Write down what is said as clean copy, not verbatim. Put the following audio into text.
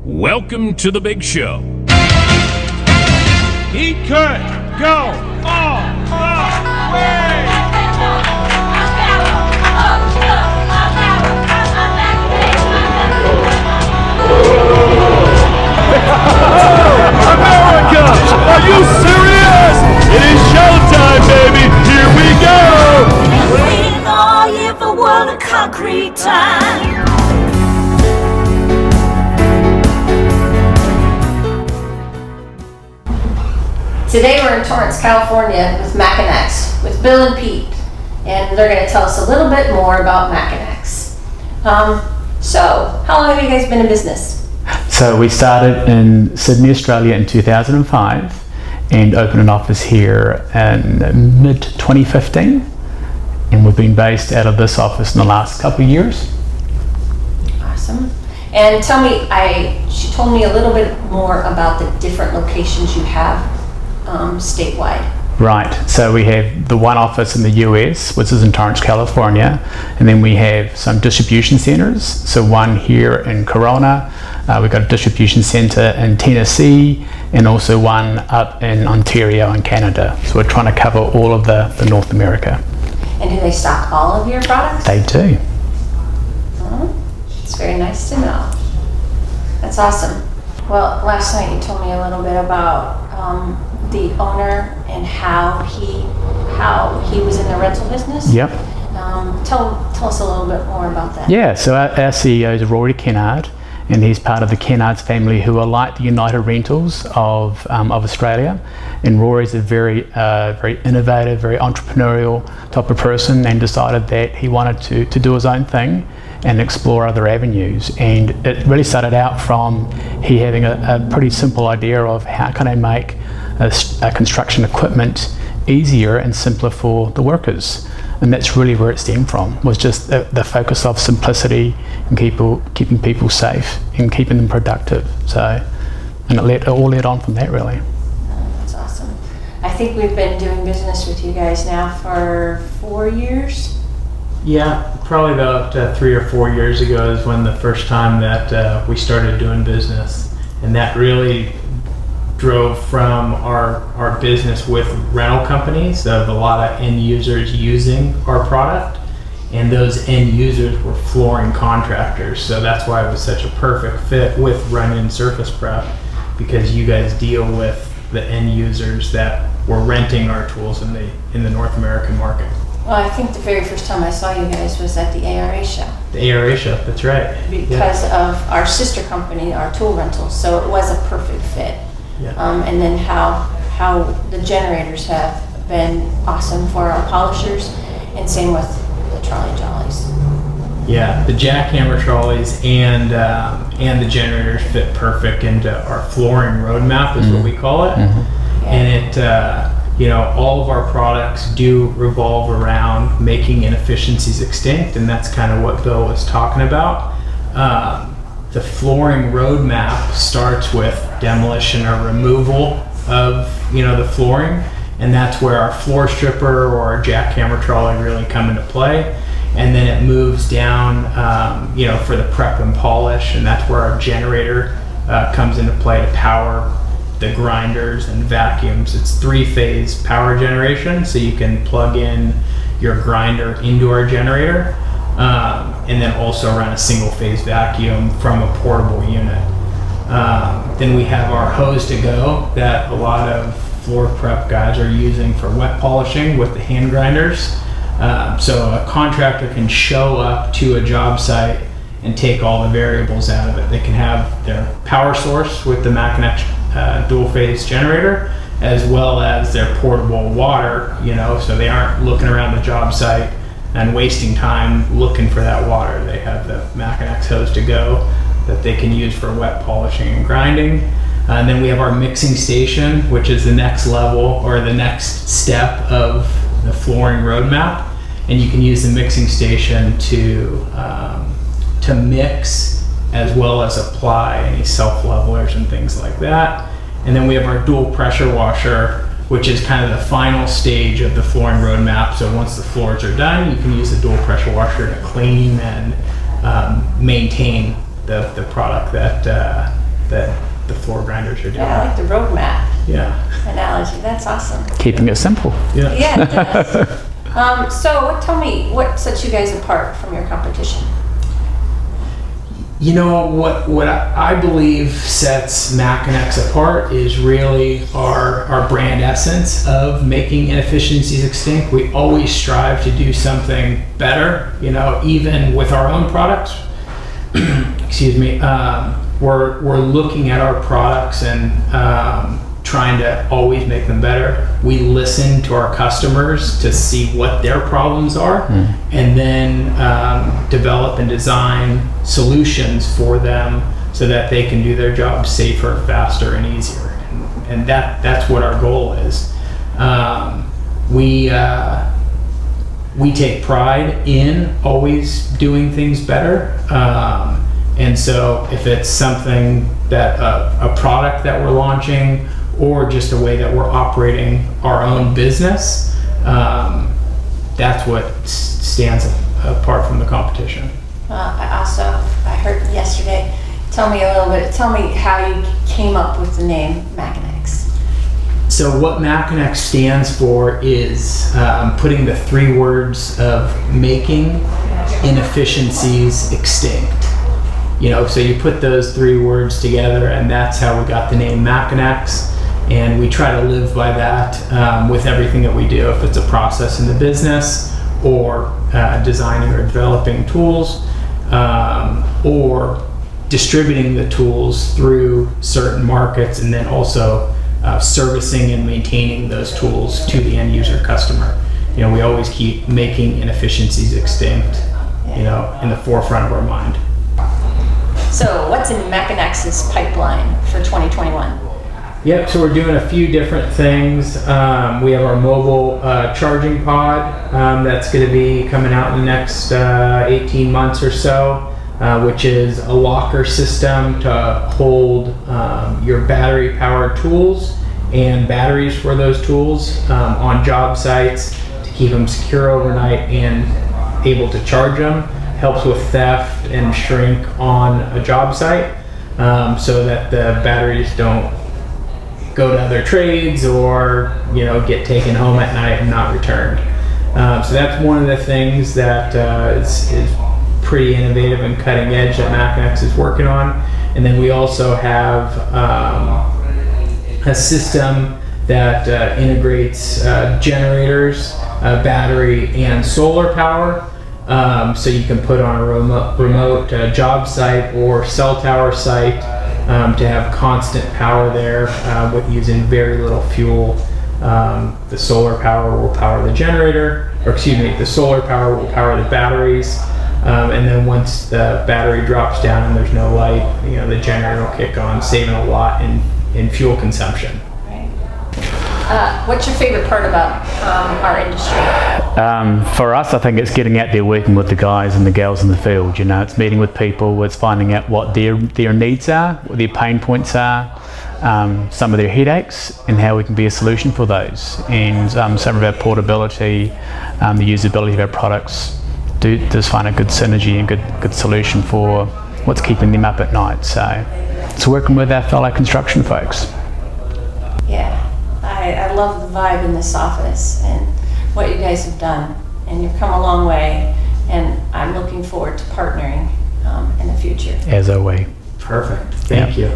Welcome to the big show. He could go all the way. America, are you serious? It is showtime, baby. Here we go. Waiting all year for world of concrete time. Today we're in Torrance, California with Makinex, with Bill and Pete, and they're going to tell us a little bit more about Makinex. So, how long have you guys been in business? So we started in Sydney, Australia in 2005 and opened an office here in mid-2015, and we've been based out of this office in the last couple of years. Awesome. And tell me, she told me a little bit more about the different locations you have statewide. Right, so we have the one office in the US, which is in Torrance, California, and then we have some distribution centers. So one here in Corona, we've got a distribution center in Tennessee, and also one up in Ontario in Canada. So we're trying to cover all of the North America. And do they stock all of your products? They do. It's very nice to know. That's awesome. Well, last night you told me a little bit about the owner and how he was in the rental business. Yep. Tell us a little bit more about that. Yeah, so our CEO is Rory Kennard, and he's part of the Kennards family, who are like the United Rentals of Australia. And Rory's a very innovative, very entrepreneurial type of person, and decided that he wanted to do his own thing and explore other avenues. And it really started out from he having a pretty simple idea of how can I make a construction equipment easier and simpler for the workers. And that's really where it stemmed from, was just the focus of simplicity and keeping people safe and keeping them productive. So, and it all led on from that, really. That's awesome. I think we've been doing business with you guys now for 4 years. Yeah, probably about 3 or 4 years ago is when the first time that we started doing business, and that really drove from our business with rental companies of a lot of end users using our product, and those end users were flooring contractors. So that's why it was such a perfect fit with Runyon Surface Prep, because you guys deal with the end users that were renting our tools in the North American market. Well, I think the very first time I saw you guys was at the ARA show. The ARA show, that's right. Because of our sister company, our tool rentals, so it was a perfect fit. Yeah. And then how the generators have been awesome for our polishers, and same with the trolley jollies. Yeah, the jackhammer trolleys and the generators fit perfect into our flooring roadmap, is what we call it. Mm-hmm. And it, all of our products do revolve around making inefficiencies extinct, and that's kind of what Bill was talking about. The flooring roadmap starts with demolition or removal of the flooring, and that's where our floor stripper or our jackhammer trolley really come into play. And then it moves down for the prep and polish, and that's where our generator comes into play to power the grinders and vacuums. It's 3-phase power generation, so you can plug in your grinder into our generator, and then also run a single-phase vacuum from a portable unit. Then we have our hose to go that a lot of floor prep guys are using for wet polishing with the hand grinders. So a contractor can show up to a job site and take all the variables out of it. They can have their power source with the Makinex dual-phase generator, as well as their portable water, so they aren't looking around the job site and wasting time looking for that water. They have the Makinex hose to go that they can use for wet polishing and grinding. And then we have our mixing station, which is the next level or the next step of the flooring roadmap. And you can use the mixing station to mix as well as apply any self-levelers and things like that. And then we have our dual pressure washer, which is kind of the final stage of the flooring roadmap. So once the floors are done, you can use the dual pressure washer to clean and maintain the product that that the floor grinders are doing. Yeah, I like the roadmap Yeah. analogy. That's awesome. Keeping it simple. Yeah. Yeah, it does. So tell me, what sets you guys apart from your competition? You know, what I believe sets Makinex apart is really our brand essence of making inefficiencies extinct. We always strive to do something better, you know, even with our own products. Excuse me. We're looking at our products and trying to always make them better. We listen to our customers to see what their problems are, and then develop and design solutions for them so that they can do their job safer, faster, and easier. And that's what our goal is. We take pride in always doing things better. And so if it's something that a product that we're launching, or just a way that we're operating our own business, that's what stands apart from the competition. I heard yesterday, tell me how you came up with the name Makinex. So what Makinex stands for is putting the 3 words of making inefficiencies extinct. You know, so you put those 3 words together, and that's how we got the name Makinex. And we try to live by that with everything that we do. If it's a process in the business, or designing or developing tools, or distributing the tools through certain markets, and then also servicing and maintaining those tools to the end user customer. You know, we always keep making inefficiencies extinct, you know, in the forefront of our mind. So what's in Makinex's pipeline for 2021? Yep, so we're doing a few different things. We have our mobile charging pod that's going to be coming out in the next 18 months or so, which is a locker system to hold your battery-powered tools and batteries for those tools on job sites to keep them secure overnight and able to charge them. Helps with theft and shrink on a job site, so that the batteries don't go to other trades or, you know, get taken home at night and not returned. So that's one of the things that is pretty innovative and cutting edge that Makinex is working on. And then we also have a system that integrates generators, battery, and solar power. So you can put on a remote job site or cell tower site to have constant power there with using very little fuel. The solar power will power the generator, or excuse me, the solar power will power the batteries. And then once the battery drops down and there's no light, you know, the generator will kick on, saving a lot in fuel consumption. What's your favorite part about our industry? For us, I think it's getting out there working with the guys and the gals in the field. You know, it's meeting with people, it's finding out what their needs are, what their pain points are, some of their headaches, and how we can be a solution for those. And some of our portability, the usability of our products, does find a good synergy and good solution for what's keeping them up at night. So it's working with our fellow construction folks. Yeah. I love the vibe in this office and what you guys have done, and you've come a long way, and I'm looking forward to partnering in the future. As are we. Perfect. Thank you.